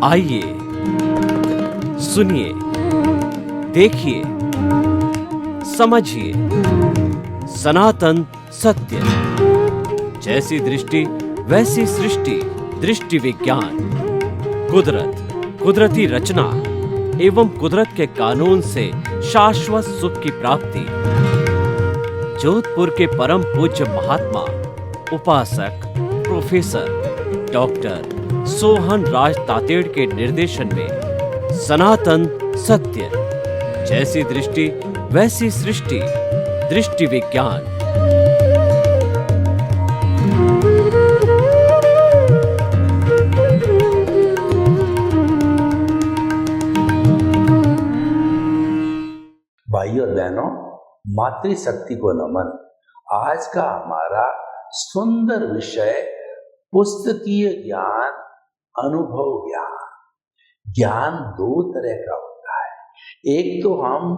आइए, सुनिए, देखिए, समझिए सनातन सत्य। जैसी दृष्टि वैसी सृष्टि, दृष्टि विज्ञान। कुदरत, कुदरती रचना एवं कुदरत के कानून से शाश्वत सुख की प्राप्ति। जोधपुर के परम पूज्य महात्मा उपासक प्रोफेसर डॉक्टर सोहन राज तातेड़ के निर्देशन में सनातन सत्य। जैसी दृष्टि वैसी सृष्टि, दृष्टि विज्ञान। भाइयों और बहनों, मातृशक्ति को नमन। आज का हमारा सुंदर विषय पुस्तकीय ज्ञान, अनुभव ज्ञान। ज्ञान दो तरह का होता है। एक तो हम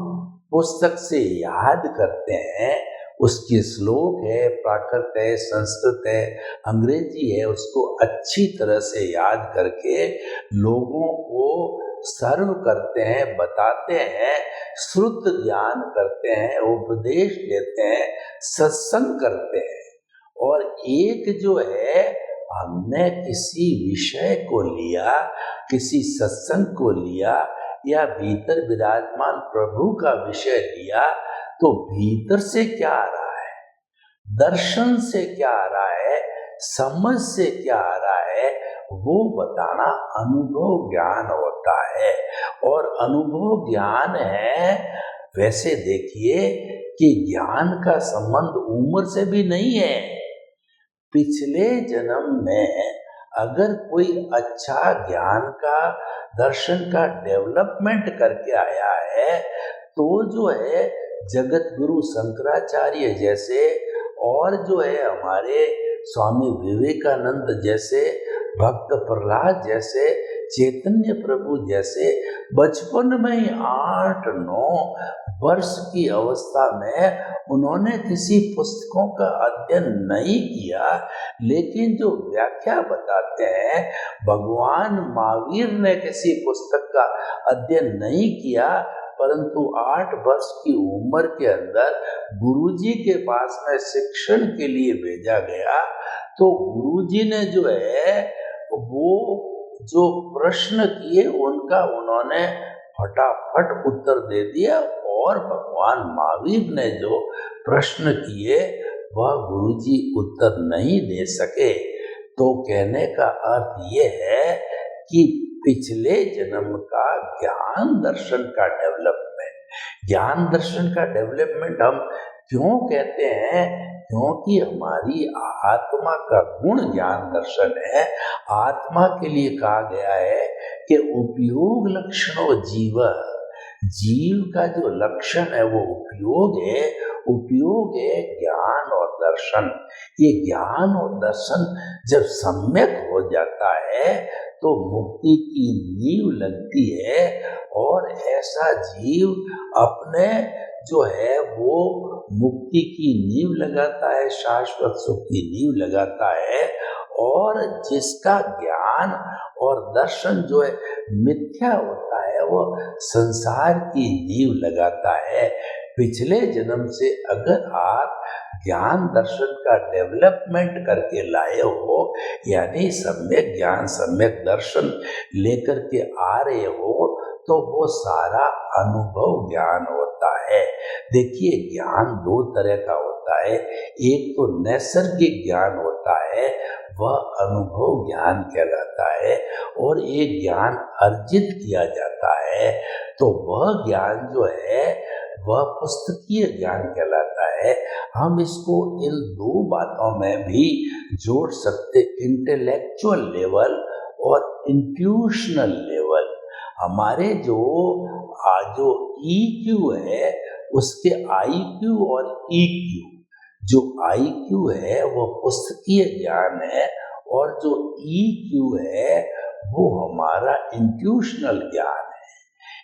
पुस्तक से याद करते हैं, उसके श्लोक है, प्राकृत है, संस्कृत है, अंग्रेजी है, उसको अच्छी तरह से याद करके लोगों को सर्व करते हैं, बताते हैं, श्रुत ज्ञान करते हैं, उपदेश देते हैं, सत्संग करते हैं। और एक जो है, हमने किसी विषय को लिया, किसी सत्संग को लिया या भीतर विराजमान प्रभु का विषय लिया, तो भीतर से क्या आ रहा है, दर्शन से क्या आ रहा है, समझ से क्या आ रहा है, वो बताना अनुभव ज्ञान होता है। और अनुभव ज्ञान है, वैसे देखिए कि ज्ञान का संबंध उम्र से भी नहीं है। पिछले जन्म में अगर कोई अच्छा ज्ञान का, दर्शन का डेवलपमेंट करके आया है, तो जो है जगत गुरु शंकराचार्य जैसे, और जो है हमारे स्वामी विवेकानंद जैसे, भक्त प्रहलाद जैसे, चैतन्य प्रभु जैसे, बचपन में ही 8-9 वर्ष की अवस्था में उन्होंने किसी पुस्तकों का अध्ययन नहीं किया, लेकिन जो व्याख्या बताते हैं, भगवान महावीर ने किसी पुस्तक का अध्ययन नहीं किया, परंतु 8 वर्ष की उम्र के अंदर गुरुजी के पास में शिक्षण के लिए भेजा गया। तो गुरुजी ने जो है वो जो प्रश्न किए, उनका उन्होंने फटाफट उत्तर दे दिया, और भगवान महावीर ने जो प्रश्न किए वह गुरुजी उत्तर नहीं दे सके। तो कहने का अर्थ ये है कि पिछले जन्म का ज्ञान दर्शन का डेवलपमेंट, ज्ञान दर्शन का डेवलपमेंट हम क्यों कहते हैं? क्योंकि हमारी आत्मा का गुण ज्ञान दर्शन है। आत्मा के लिए कहा गया है कि उपयोग लक्षणों जीव, जीव का जो लक्षण है वो उपयोग है, उपयोग है ज्ञान और दर्शन। ये ज्ञान और दर्शन जब सम्यक हो जाता है तो मुक्ति की नींव लगती है, और ऐसा जीव अपने जो है वो मुक्ति की नींव लगाता है, शाश्वत सुख की नींव लगाता है। और जिसका ज्ञान और दर्शन जो है मिथ्या होता है, वो संसार की नींव लगाता है। पिछले जन्म से अगर आप ज्ञान दर्शन का डेवलपमेंट करके लाए हो, यानी सम्यक ज्ञान सम्यक दर्शन लेकर के आ रहे हो, तो वो सारा अनुभव ज्ञान होता है। देखिए, ज्ञान दो तरह का होता है। एक तो नैसर्गिक ज्ञान होता है, वह अनुभव ज्ञान कहलाता है, और एक ज्ञान अर्जित किया जाता है, तो वह ज्ञान जो है वह पुस्तकीय ज्ञान कहलाता है। हम इसको इन दो बातों में भी जोड़ सकते, इंटेलेक्चुअल लेवल और इंट्यूशनल लेवल। हमारे जो EQ है, उसके IQ और EQ, जो IQ है वो पुस्तकीय ज्ञान है, और जो EQ है वो हमारा इंट्यूशनल ज्ञान है।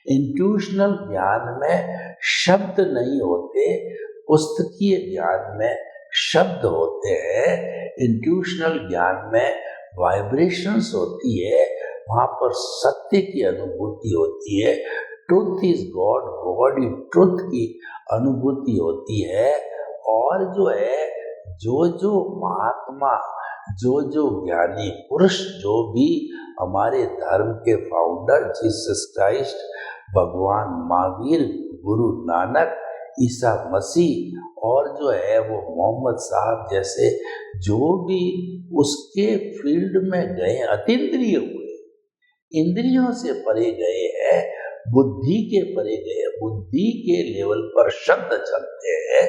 इंट्यूशनल ज्ञान में शब्द नहीं होते, पुस्तकीय ज्ञान में शब्द होते हैं। इंट्यूशनल ज्ञान में वाइब्रेशंस होती है, वहां पर सत्य की अनुभूति होती है। Truth is God, God is truth की अनुभूति होती है। और जो है जो महात्मा, जो ज्ञानी पुरुष, जो भी हमारे धर्म के फाउंडर जीसस क्राइस्ट, भगवान महावीर, गुरु नानक, ईसा मसीह और जो है वो मोहम्मद साहब जैसे जो भी उसके फील्ड में गए, अतीन्द्रिय हुए, इंद्रियों से परे गए हैं, बुद्धि के परे गए, बुद्धि के लेवल पर शब्द चलते हैं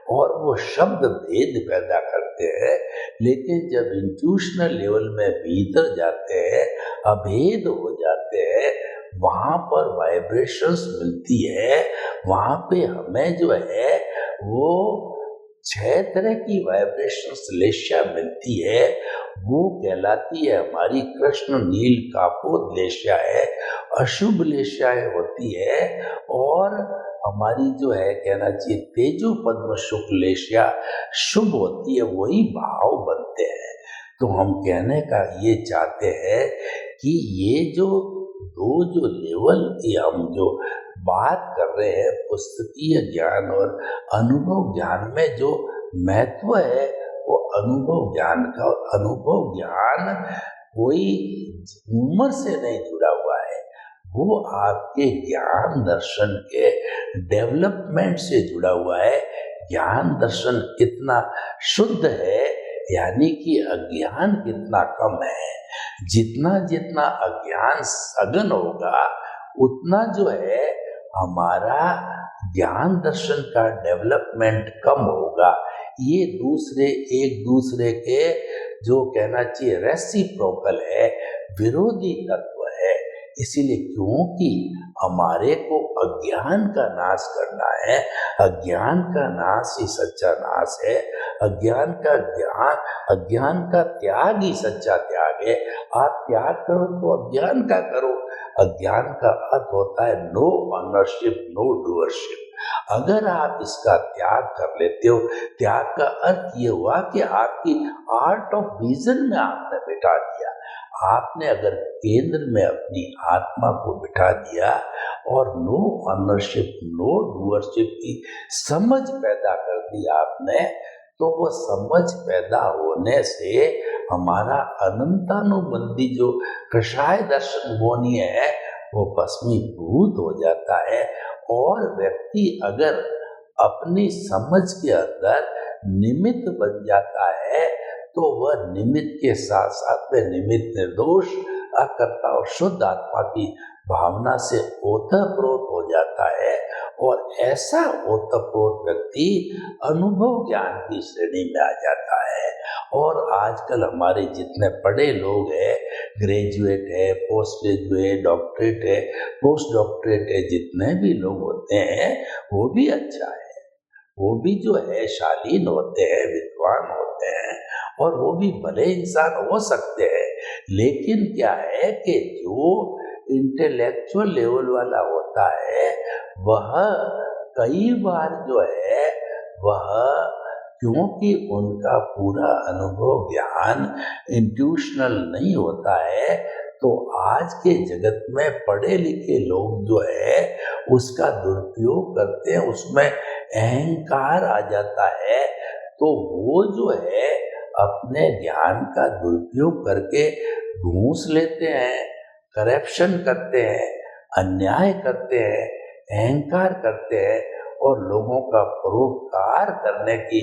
और वो शब्द भेद पैदा करते हैं। लेकिन जब इंट्यूशनल लेवल में भीतर जाते हैं, अभेद हो जाते हैं, वहां पर वाइब्रेशंस मिलती है। वहां पे हमें जो है वो 6 तरह की वाइब्रेशंस लेशिया मिलती है। वो कहलाती है हमारी कृष्ण नील कापोद लेशिया है, अशुभ लेशियाएं होती है। और हमारी जो है कहना चाहिए तेजो पद्म शुक्ल लेशिया शुभ होती है, वही भाव बनते हैं। तो हम कहने का ये चाहते हैं कि ये जो लेवल की हम जो बात कर रहे हैं, पुस्तकीय ज्ञान और अनुभव ज्ञान में जो महत्व है वो अनुभव ज्ञान का। और अनुभव ज्ञान कोई उम्र से नहीं जुड़ा हुआ है, वो आपके ज्ञान दर्शन के डेवलपमेंट से जुड़ा हुआ है। ज्ञान दर्शन कितना शुद्ध है, यानी कि अज्ञान कितना कम है। जितना अज्ञान सघन होगा, उतना जो है हमारा ज्ञान दर्शन का डेवलपमेंट कम होगा। ये एक दूसरे के जो कहना चाहिए रेसिप्रोकल है, विरोधी तत्व है। इसीलिए क्योंकि हमारे को अज्ञान का नाश करना है, अज्ञान का नाश ही सच्चा नाश है, अज्ञान का त्याग ही सच्चा त्याग है। आप त्याग करो तो अज्ञान का करो। अज्ञान का अर्थ होता है नो ऑनरशिप, नो डूअरशिप। अगर आप इसका त्याग कर लेते हो, त्याग का अर्थ ये हुआ कि आपकी आर्ट ऑफ विजन में आपने बिठा दिया। आपने अगर केंद्र में अपनी आत्मा को बिठा दिया और नो ऑनरशिप, नो डूअरशिप की समझ पैदा कर दी आपने, तो वो समझ पैदा होने से हमारा अनंतानुबंधी जो कषाय दर्शन बोनी है वो भस्मीभूत हो जाता है। और व्यक्ति अगर अपनी समझ के अंदर निमित्त बन जाता है तो वह निमित्त के साथ साथ में निमित्त निर्दोष अकर्ता और शुद्ध आत्मा की भावना से ओतप्रोत हो जाता है। और ऐसा ओतप्रोत व्यक्ति अनुभव ज्ञान की श्रेणी में आ जाता है। और आजकल हमारे जितने पढ़े लोग हैं, ग्रेजुएट है, पोस्ट ग्रेजुएट, डॉक्टरेट है, पोस्ट डॉक्टरेट है, जितने भी लोग होते हैं वो भी अच्छा है, वो भी जो है शालीन होते हैं, विद्वान होते हैं और वो भी भले इंसान हो सकते हैं। लेकिन क्या है कि जो इंटेलेक्चुअल लेवल वाला होता है वह कई बार जो है वह, क्योंकि उनका पूरा अनुभव ज्ञान इंट्यूशनल नहीं होता है, तो आज के जगत में पढ़े लिखे लोग जो है उसका दुरुपयोग करते हैं, उसमें अहंकार आ जाता है। तो वो जो है अपने ज्ञान का दुरुपयोग करके घूस लेते हैं, करप्शन करते हैं, अन्याय करते हैं, अहंकार करते हैं और लोगों का परोपकार करने की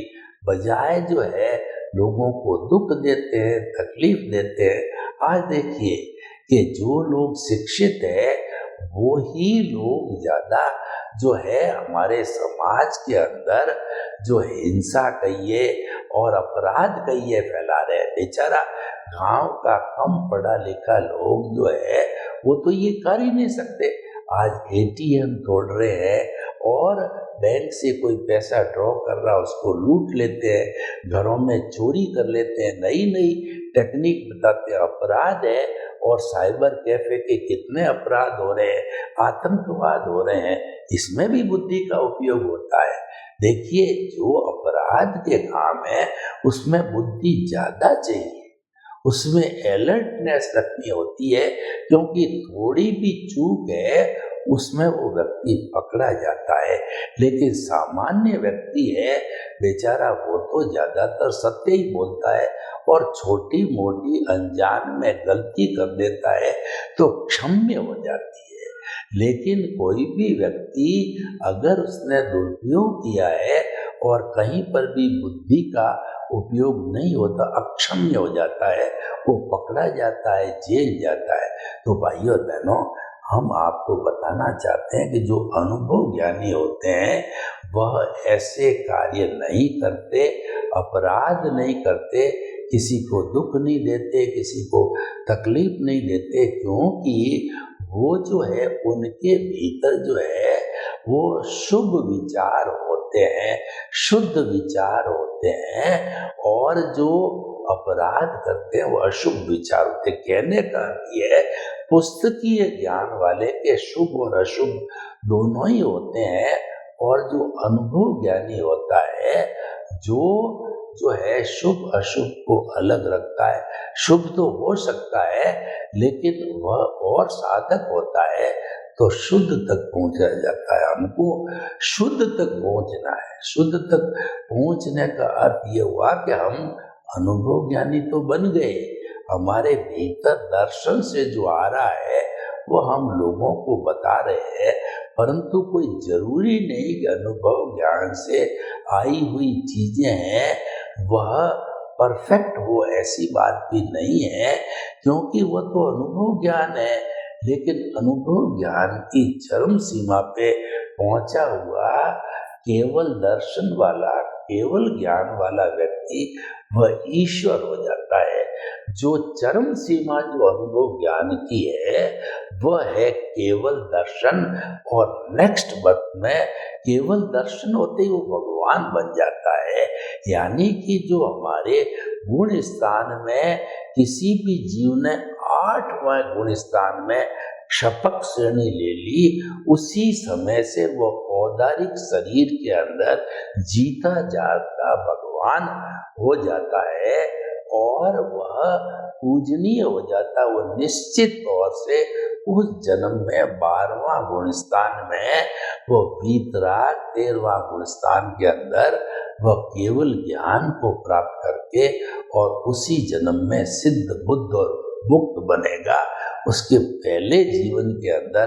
बजाय जो है लोगों को दुख देते हैं, तकलीफ देते हैं। आज देखिए कि जो लोग शिक्षित है वो ही लोग ज्यादा जो है हमारे समाज के अंदर जो हिंसा कहिए और अपराध कहिए फैला रहे हैं। बेचारा गांव का कम पढ़ा लिखा लोग जो है वो तो ये कर ही नहीं सकते। आज एटीएम तोड़ रहे हैं और बैंक से कोई पैसा ड्रॉ कर रहा उसको लूट लेते हैं, घरों में चोरी कर लेते हैं, नई नई टेक्निक बताते हैं। अपराध है और साइबर कैफे के कितने अपराध हो रहे हैं, आतंकवाद हो रहे हैं, इसमें भी बुद्धि का उपयोग होता है। देखिए जो अपराध के काम है उसमें बुद्धि ज्यादा चाहिए, उसमें अलर्टनेस रखनी होती है, क्योंकि थोड़ी भी चूक है उसमें वो व्यक्ति पकड़ा जाता है। लेकिन सामान्य व्यक्ति है बेचारा, वो तो ज्यादातर सत्य ही बोलता है और छोटी मोटी अनजान में गलती कर देता है तो क्षम्य हो जाती है। लेकिन कोई भी व्यक्ति अगर उसने दुरुपयोग किया है और कहीं पर भी बुद्धि का उपयोग नहीं होता, अक्षम्य हो जाता है, वो पकड़ा जाता है, जेल जाता है। तो भाइयों बहनों, हम आपको बताना चाहते हैं कि जो अनुभव ज्ञानी होते हैं वह ऐसे कार्य नहीं करते, अपराध नहीं करते, किसी को दुख नहीं देते, किसी को तकलीफ नहीं देते, क्योंकि वो जो है उनके भीतर जो है वो शुभ विचार होते हैं, शुद्ध विचार होते हैं, और जो अपराध करते हैं वो अशुभ विचार होते हैं। कहने का ये पुस्तकीय ज्ञान वाले के शुभ और अशुभ दोनों ही होते हैं, और जो अनुभव ज्ञानी होता है जो है शुभ अशुभ को अलग रखता है। शुभ तो हो सकता है लेकिन वह और साधक होता है तो शुद्ध तक पहुंचा जाता है। हमको शुद्ध तक पहुंचना है। शुद्ध तक पहुंचने का अर्थ ये हुआ कि हम अनुभव ज्ञानी तो बन गए, हमारे भीतर दर्शन से जो आ रहा है वो हम लोगों को बता रहे हैं, परंतु कोई जरूरी नहीं कि अनुभव ज्ञान से आई हुई चीजें हैं वह परफेक्ट हो, ऐसी बात भी नहीं है, क्योंकि वह तो अनुभव ज्ञान है। लेकिन अनुभव ज्ञान की चरम सीमा पे पहुंचा हुआ केवल दर्शन वाला, केवल ज्ञान वाला व्यक्ति वह ईश्वर हो जाता है। जो चरम सीमा जो अनुभव ज्ञान की है वह है केवल दर्शन, और नेक्स्ट बर्थ में केवल दर्शन होते ही वो भगवान बन जाता है। यानी कि जो हमारे गुण स्थान में किसी भी जीव ने 8वां गुण स्थान में क्षपक श्रेणी ले ली, उसी समय से वो औदारिक शरीर के अंदर जीता जागता भगवान हो जाता है, और वह पूजनीय हो जाता है। वो निश्चित तौर से उस जन्म में 12वां गुण स्थान में वो वीतराग, 13वां गुण स्थान के अंदर वह केवल ज्ञान को प्राप्त करके और उसी जन्म में सिद्ध बुद्ध और मुक्त बनेगा। उसके पहले जीवन के अंदर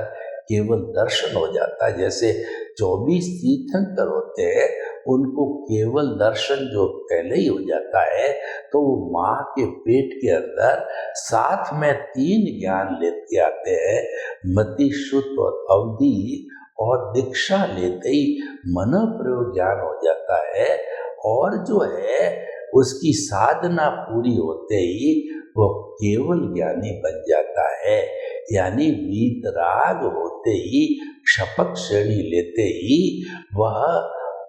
केवल दर्शन हो जाता है। जैसे 24 तीर्थंकर होते हैं, उनको केवल दर्शन जो पहले ही हो जाता है, तो वो माँ के पेट के अंदर साथ में 3 ज्ञान लेते आते हैं, मति, श्रुत और अवधि, और दीक्षा लेते ही मन प्रयोग ज्ञान हो जाता है। और जो है उसकी साधना पूरी होते ही वो केवल ज्ञानी बन जाता है। यानी वीतराग होते ही, क्षपक श्रेणी लेते ही वह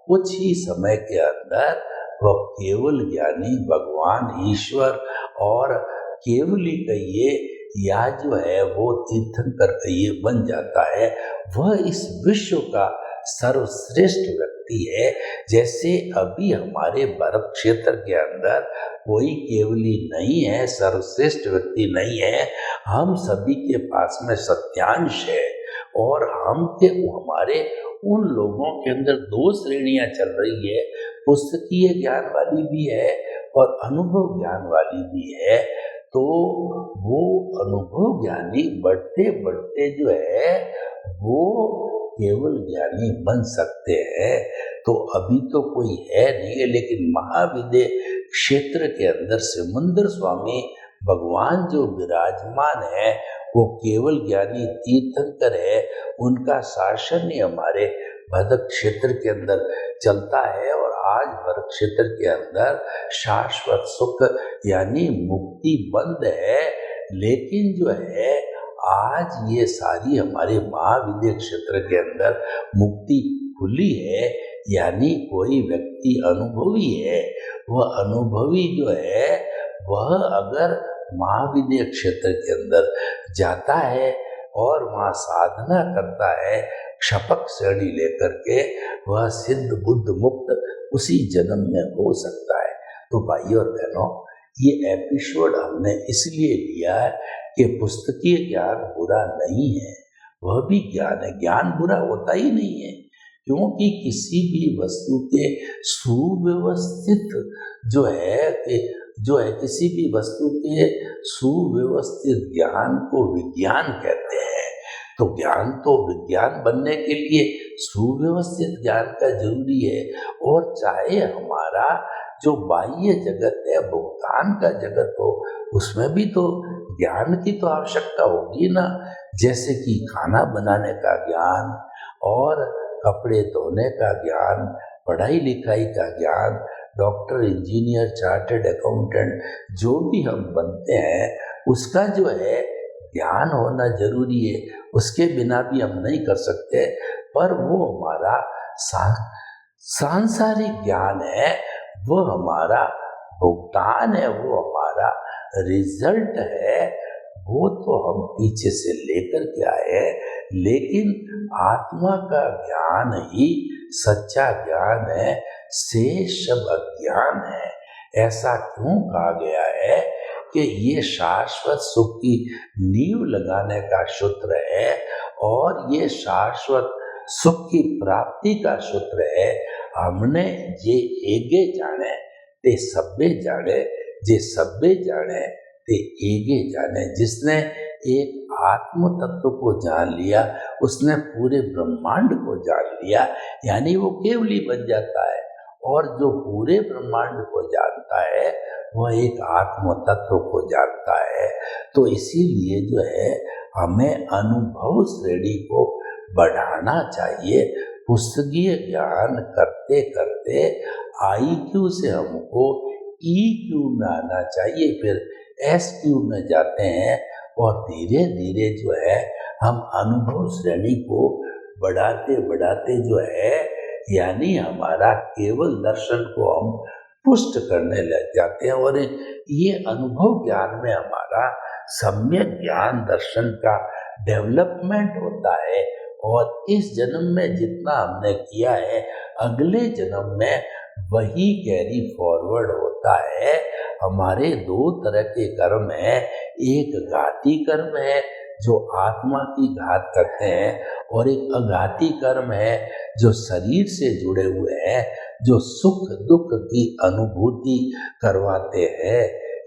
कुछ ही समय के अंदर वह केवल ज्ञानी, भगवान, ईश्वर और केवली कहिए या जो है वो तीर्थंकर कहिए बन जाता है। वह इस विश्व का सर्वश्रेष्ठ व्यक्ति है। जैसे अभी हमारे भारत क्षेत्र के अंदर कोई केवली नहीं है, सर्वश्रेष्ठ व्यक्ति नहीं है, हम सभी के पास में सत्यांश है, और हमारे उन लोगों के अंदर 2 श्रेणियां चल रही है, पुस्तकीय ज्ञान वाली भी है और अनुभव ज्ञान वाली भी है। तो वो अनुभव ज्ञानी बढ़ते बढ़ते जो है वो केवल ज्ञानी बन सकते हैं। तो अभी तो कोई है नहीं, लेकिन महाविद्य क्षेत्र के अंदर समुद्र स्वामी भगवान जो विराजमान है वो केवल ज्ञानी तीर्थंकर है। उनका शासन ही हमारे भरत क्षेत्र के अंदर चलता है, और आज भरत क्षेत्र के अंदर शाश्वत सुख यानी मुक्ति बंद है। लेकिन जो है आज ये सारी हमारे महाविद्य क्षेत्र के अंदर मुक्ति खुली है। यानी कोई व्यक्ति अनुभवी है, वह अनुभवी जो है वह अगर महाविद्य क्षेत्र के अंदर जाता है और वहाँ साधना करता है क्षपक श्रेणी लेकर के, वह सिद्ध बुद्ध मुक्त उसी जन्म में हो सकता है। तो भाइयों और बहनों, ये एपिसोड हमने इसलिए लिया है कि पुस्तकीय ज्ञान बुरा नहीं है, वह भी ज्ञान है, ज्ञान बुरा होता ही नहीं है, क्योंकि किसी भी वस्तु के सुव्यवस्थित जो है किसी भी वस्तु के सुव्यवस्थित ज्ञान को विज्ञान कहते हैं। तो ज्ञान तो विज्ञान बनने के लिए सुव्यवस्थित ज्ञान का जरूरी है। और चाहे हमारा जो बाह्य जगत है, भुगतान का जगत हो, उसमें भी तो ज्ञान की तो आवश्यकता होगी ना। जैसे कि खाना बनाने का ज्ञान और कपड़े धोने का ज्ञान, पढ़ाई लिखाई का ज्ञान, डॉक्टर, इंजीनियर, चार्टर्ड अकाउंटेंट जो भी हम बनते हैं, उसका जो है ज्ञान होना जरूरी है। उसके बिना भी हम नहीं कर सकते। पर वो हमारा सांसारिक ज्ञान है, वो हमारा भुगतान है, वो हमारा रिजल्ट है, वो तो हम पीछे से लेकर के आए। लेकिन आत्मा का ज्ञान ही सच्चा ज्ञान है, शेष सब अज्ञान है। ऐसा क्यों कहा गया है कि ये शाश्वत सुख की नींव लगाने का सूत्र है और ये शाश्वत सुख की प्राप्ति का सूत्र है। हमने ये एगे जाने ते सब्बे जाने, जे सब्बे जाने ते एगे जाने। जिसने एक आत्म तत्व को जान लिया, उसने पूरे ब्रह्मांड को जान लिया, यानी वो केवली बन जाता है। और जो पूरे ब्रह्मांड को जानता है, वह एक आत्म तत्व को जानता है। तो इसीलिए जो है हमें अनुभव श्रेणी को बढ़ाना चाहिए। पुस्तकीय ज्ञान करते करते IQ से हमको EQ में आना चाहिए, फिर SQ में जाते हैं और धीरे धीरे जो है हम अनुभव श्रेणी को बढ़ाते बढ़ाते जो है, यानी हमारा केवल दर्शन को हम पुष्ट करने लग जाते हैं। और ये अनुभव ज्ञान में हमारा सम्यक ज्ञान दर्शन का डेवलपमेंट होता है। और इस जन्म में जितना हमने किया है, अगले जन्म में वही कैरी फॉरवर्ड होता है। हमारे दो तरह के कर्म हैं, एक घाती कर्म है जो आत्मा की घात करते हैं, और एक अघाती कर्म है जो शरीर से जुड़े हुए हैं, जो सुख दुख की अनुभूति करवाते हैं,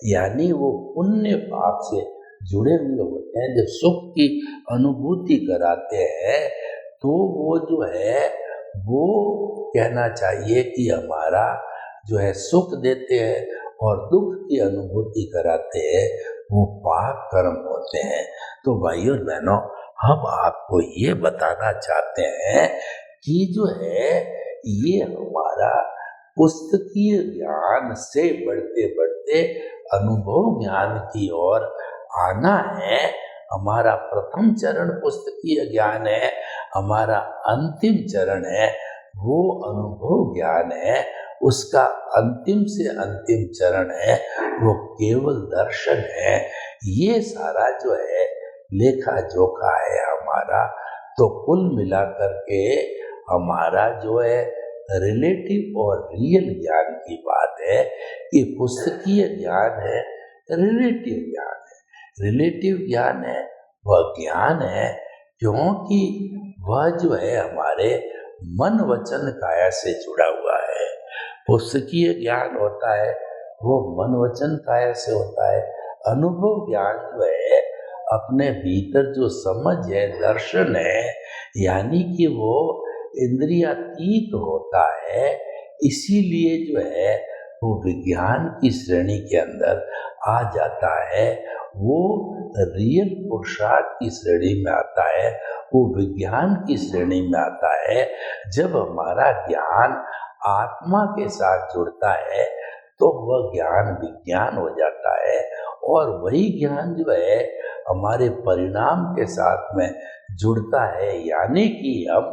यानी वो पुण्य पाप से जुड़े हुए होते हैं। जब सुख की अनुभूति कराते हैं तो वो जो है, वो कहना चाहिए कि हमारा जो है सुख देते हैं, और दुख की अनुभूति कराते हैं, वो पाप कर्म होते हैं। तो भाइयों बहनों, हम आपको ये बताना चाहते हैं कि जो है ये हमारा पुस्तकीय ज्ञान से बढ़ते बढ़ते अनुभव ज्ञान की ओर आना है। हमारा प्रथम चरण पुस्तकीय ज्ञान है, हमारा अंतिम चरण है वो अनुभव ज्ञान है। उसका अंतिम से अंतिम चरण है वो केवल दर्शन है। ये सारा जो है लेखा जोखा है हमारा। तो कुल मिलाकर के हमारा जो है रिलेटिव और रियल ज्ञान की बात है कि पुस्तकीय ज्ञान है, रिलेटिव ज्ञान है। रिलेटिव ज्ञान है वह ज्ञान है क्योंकि वह जो है हमारे मन वचन काया से जुड़ा हुआ है। पुस्तकीय ज्ञान होता है वो मन वचन काया से होता है। अनुभव ज्ञान जो है अपने भीतर जो समझ है, दर्शन है, यानी कि वो इंद्रियातीत होता है। इसीलिए जो है वो विज्ञान की श्रेणी के अंदर आ जाता है। वो रियल पुरुषार्थ की श्रेणी में आता है, वो विज्ञान की श्रेणी में आता है। जब हमारा ज्ञान आत्मा के साथ जुड़ता है तो वह ज्ञान विज्ञान हो जाता है, और वही ज्ञान जो है हमारे परिणाम के साथ में जुड़ता है, यानी कि हम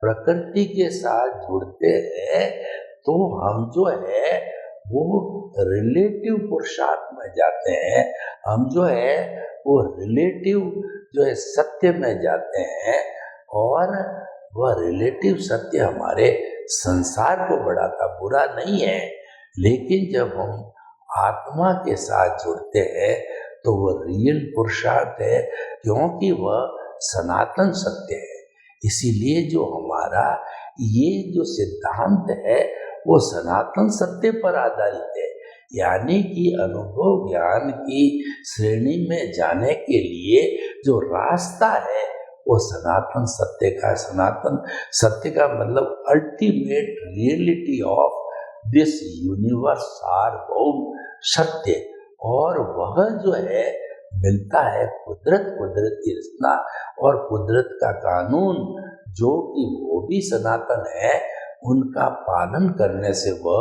प्रकृति के साथ जुड़ते हैं तो हम जो है वो रिलेटिव पुरुषार्थ में जाते हैं। हम जो है वो रिलेटिव जो है सत्य में जाते हैं, और वह रिलेटिव सत्य हमारे संसार को बढ़ाता बुरा नहीं है। लेकिन जब हम आत्मा के साथ जुड़ते हैं तो वह रियल पुरुषार्थ है, क्योंकि वह सनातन सत्य है। इसीलिए जो हमारा ये जो सिद्धांत है वो सनातन सत्य पर आधारित है, यानी कि अनुभव ज्ञान की श्रेणी में जाने के लिए जो रास्ता है वो सनातन सत्य का। सनातन सत्य का मतलब ultimate reality of this universe, सार्वभौम सत्य। और वह जो है मिलता है कुदरत की रचना और कुदरत का कानून, जो कि वो भी सनातन है, उनका पालन करने से वह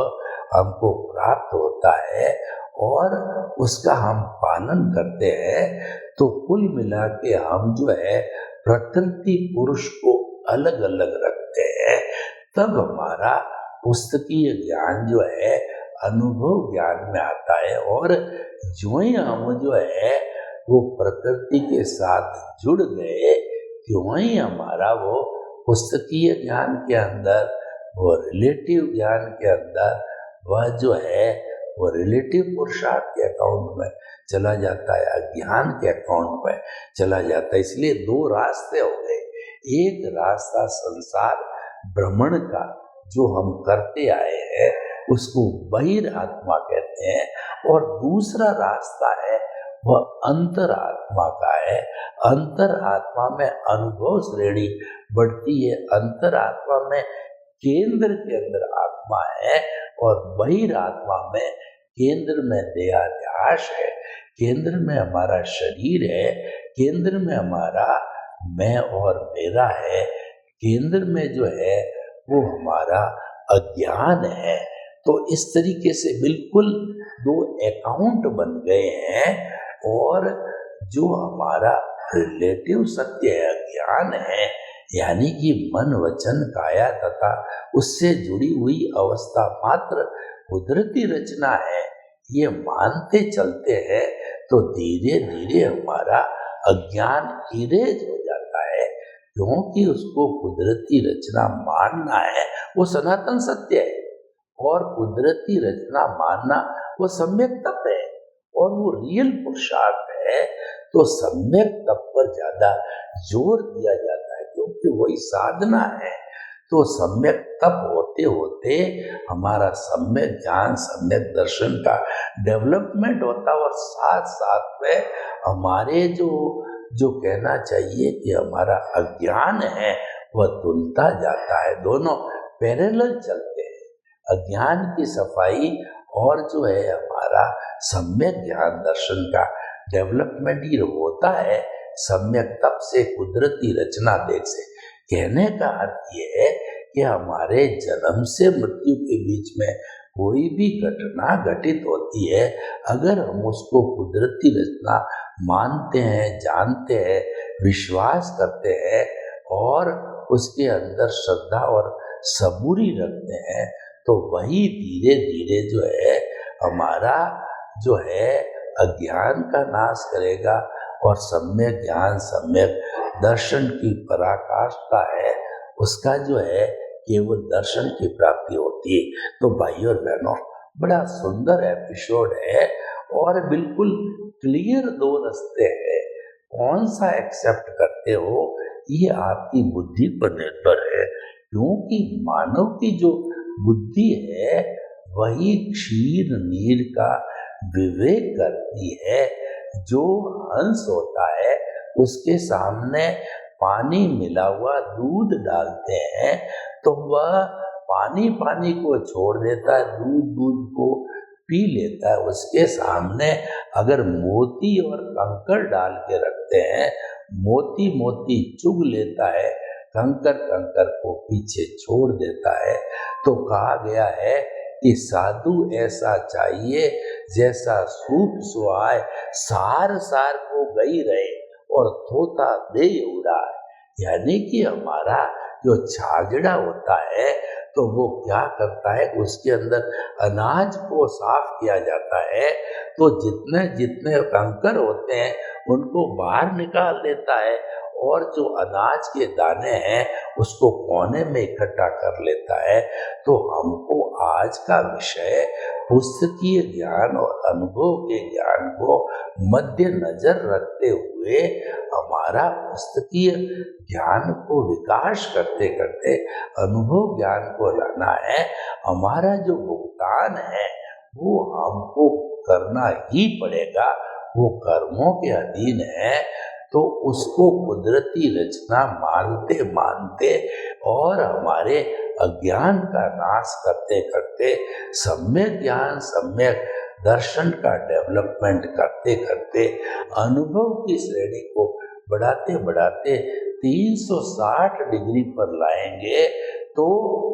हमको प्राप्त होता है और उसका हम पालन करते हैं। तो कुल मिला के हम जो है प्रकृति पुरुष को अलग अलग रखते हैं, तब हमारा पुस्तकीय ज्ञान जो है अनुभव ज्ञान में आता है। और जो ही हम जो है वो प्रकृति के साथ जुड़ गए, क्यों ही हमारा वो पुस्तकीय ज्ञान के अंदर, वो रिलेटिव ज्ञान के अंदर, वह जो है वो रिलेटिव पुरुषार्थ के अकाउंट में चला जाता है, अज्ञान के अकाउंट में चला जाता है। इसलिए दो रास्ते हो गए। एक रास्ता संसार भ्रमण का जो हम करते आए हैं उसको बहिरात्मा कहते हैं, और दूसरा रास्ता है वह अंतरात्मा का है। अंतरात्मा में अनुभव श्रेणी बढ़ती है। अंतरात्मा में केंद्र के अंदर आत्मा है और बहिरात्मा में केंद्र में देहाध्यास है। केंद्र में हमारा शरीर है, केंद्र में हमारा मैं और मेरा है, केंद्र में जो है वो हमारा अज्ञान है। तो इस तरीके से बिल्कुल दो अकाउंट बन गए हैं, और जो हमारा रिलेटिव सत्य है अज्ञान है, यानी कि मन वचन काया तथा उससे जुड़ी हुई अवस्था मात्र कुदरती रचना है, ये मानते चलते हैं तो धीरे धीरे हमारा अज्ञान इरेज हो जाता है, क्योंकि उसको कुदरती रचना मानना है वो सनातन सत्य है, और कुदरती रचना मानना वो सम्यक तप है और वो रियल पुरुषार्थ है। तो सम्यक तप पर ज्यादा जोर दिया जाता है, क्योंकि वही साधना है। तो सम्यक तप होते होते हमारा सम्यक ज्ञान, सम्यक दर्शन का डेवलपमेंट होता है, और साथ साथ में हमारे जो कहना चाहिए कि हमारा अज्ञान है वह धुलता जाता है। दोनों पैरेलल चलते हैं, अज्ञान की सफाई और जो है हमारा सम्यक ज्ञान दर्शन का डेवलपमेंट ही होता है सम्यक तप से, कुदरती रचना देख से। कहने का अर्थ ये है कि हमारे जन्म से मृत्यु के बीच में कोई भी घटना घटित होती है, अगर हम उसको कुदरती रचना मानते हैं, जानते हैं, विश्वास करते हैं और उसके अंदर श्रद्धा और सबूरी रखते हैं, तो वही धीरे धीरे जो है हमारा जो है अज्ञान का नाश करेगा, और सम्यक ज्ञान, सम्यक दर्शन की पराकाष्ठा है, उसका जो है केवल दर्शन की प्राप्ति होती है। तो भाइयों और बहनों, बड़ा सुंदर एपिसोड है और बिल्कुल क्लियर दो रास्ते हैं। कौन सा एक्सेप्ट करते हो ये आपकी बुद्धि पर निर्भर है, क्योंकि मानव की जो बुद्धि है वही क्षीर नीर का विवेक करती है। जो हंस होता है उसके सामने पानी मिला हुआ दूध डालते हैं तो वह पानी पानी को छोड़ देता है, दूध दूध को पी लेता है। उसके सामने अगर मोती और कंकड़ डाल के रखते हैं, मोती मोती चुग लेता है, कंकर कंकर को पीछे छोड़ देता है। तो कहा गया है कि साधु ऐसा चाहिए जैसा सूप सुहाए, सार सार को गई रहे और थोथा दे उड़ाए। यानी कि हमारा जो छाजड़ा होता है तो वो क्या करता है, उसके अंदर अनाज को साफ किया जाता है, तो जितने जितने कंकर होते हैं उनको बाहर निकाल देता है और जो अनाज के दाने हैं उसको कोने में इकट्ठा कर लेता है। तो हमको आज का विषय पुस्तकीय ज्ञान और अनुभव के ज्ञान को मद्देनजर रखते हुए हमारा पुस्तकीय ज्ञान को विकास करते करते अनुभव ज्ञान को लाना है। हमारा जो भुगतान है वो हमको करना ही पड़ेगा, वो कर्मों के अधीन है। तो उसको कुदरती रचना मानते मानते और हमारे अज्ञान का नाश करते करते सम्यक ज्ञान सम्यक दर्शन का डेवलपमेंट करते करते अनुभव की श्रेणी को बढ़ाते बढ़ाते 360 डिग्री पर लाएंगे तो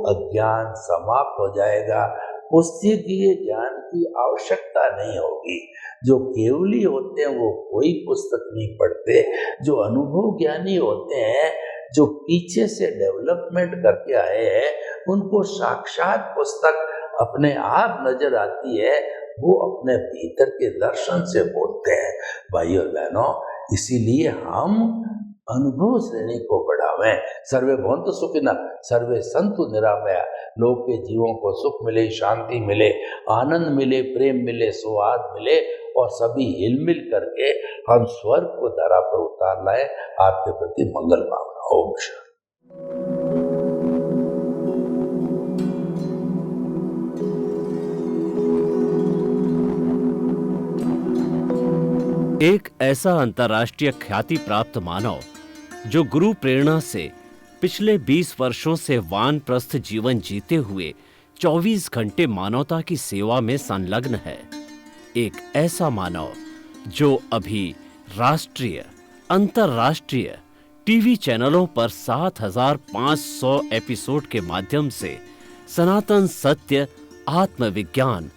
अज्ञान समाप्त हो जाएगा। पुस्तकीय ज्ञान की आवश्यकता नहीं होगी। जो केवली होते हैं वो कोई पुस्तक नहीं पढ़ते, जो अनुभव ज्ञानी होते हैं, जो पीछे से डेवलपमेंट करके आए हैं, उनको साक्षात पुस्तक अपने आप नजर आती है, वो अपने भीतर के दर्शन से बोलते हैं। भाइयों बहनों, इसीलिए हम अनुभव श्रेणी को बढ़ावें। सर्वे भवन्तु सुखिनः, सर्वे सन्तु निरामया। लोग के जीवों को सुख मिले, शांति मिले, आनंद मिले, प्रेम मिले, सौहार्द मिले और सभी हिलमिल करके हम स्वर्ग को धरा पर उतार लाए। आपके प्रति मंगल भावना। ओम शांति। एक ऐसा अंतर्राष्ट्रीय ख्याति प्राप्त मानव जो गुरु प्रेरणा से पिछले 20 वर्षों से वानप्रस्थ जीवन जीते हुए 24 घंटे मानवता की सेवा में संलग्न है। एक ऐसा मानव जो अभी राष्ट्रीय, अंतर्राष्ट्रीय टीवी चैनलों पर 7,500 एपिसोड के माध्यम से सनातन सत्य, आत्मविज्ञान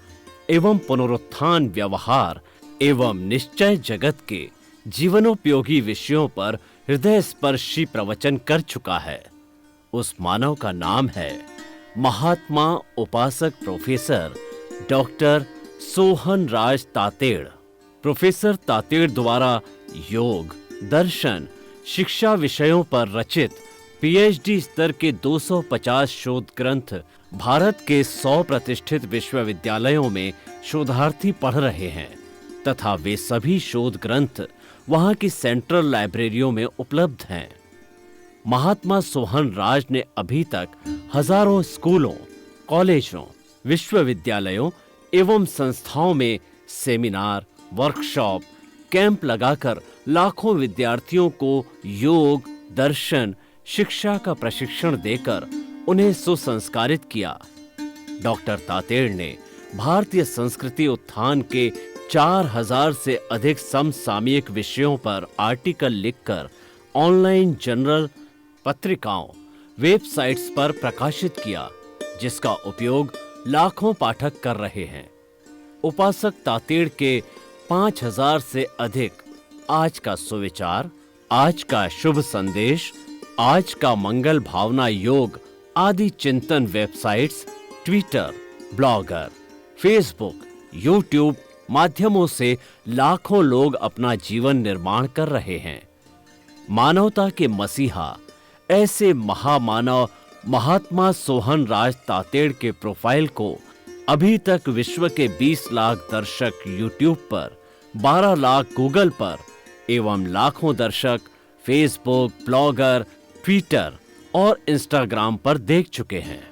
एवं पुनरुत्थान, व्यवहार एवं निश्चय जगत के जीवनोपयोगी विषयों पर हृदय स्पर्शी प्रवचन कर चुका है। उस मानव का नाम है महात्मा उपासक प्रोफेसर डॉक्टर सोहन राज तातेड़। प्रोफेसर तातेड़ द्वारा योग, दर्शन, शिक्षा विषयों पर रचित पीएचडी स्तर के 250 शोध ग्रंथ भारत के 100 प्रतिष्ठित विश्वविद्यालयों में शोधार्थी पढ़ रहे हैं तथा वे सभी शोध ग्रंथ वहां की सेंट्रल लाइब्रेरियों में उपलब्ध हैं। महात्मा सोहन राज ने अभी तक हजारों स्कूलों, कॉलेजों, विश्वविद्यालयों एवं संस्थाओं में सेमिनार, वर्कशॉप, कैंप लगाकर लाखों विद्यार्थियों को योग, दर्शन, शिक्षा का प्रशिक्षण देकर उन्हें सुसंस्कारित किया। डॉक्टर तातेड़ ने भारतीय संस्कृति उत्थान के 4000 से अधिक समसामयिक विषयों पर आर्टिकल लिखकर ऑनलाइन जर्नल, पत्रिकाओं, वेबसाइट्स पर प्रकाशित किया, जिसका उपयोग लाखों पाठक कर रहे हैं। उपासक तातेड़ के 5000 से अधिक आज का सुविचार, आज का शुभ संदेश, आज का मंगल भावना योग आदि चिंतन websites, Twitter, blogger, Facebook, YouTube माध्यमों से लाखों लोग अपना जीवन निर्माण कर रहे हैं। मानवता के मसीहा ऐसे महामानव महात्मा सोहन राज तातेड़ के प्रोफाइल को अभी तक विश्व के 20 लाख दर्शक यूट्यूब पर, 12 लाख गूगल पर एवं लाखों दर्शक फेसबुक, ब्लॉगर, ट्विटर और इंस्टाग्राम पर देख चुके हैं।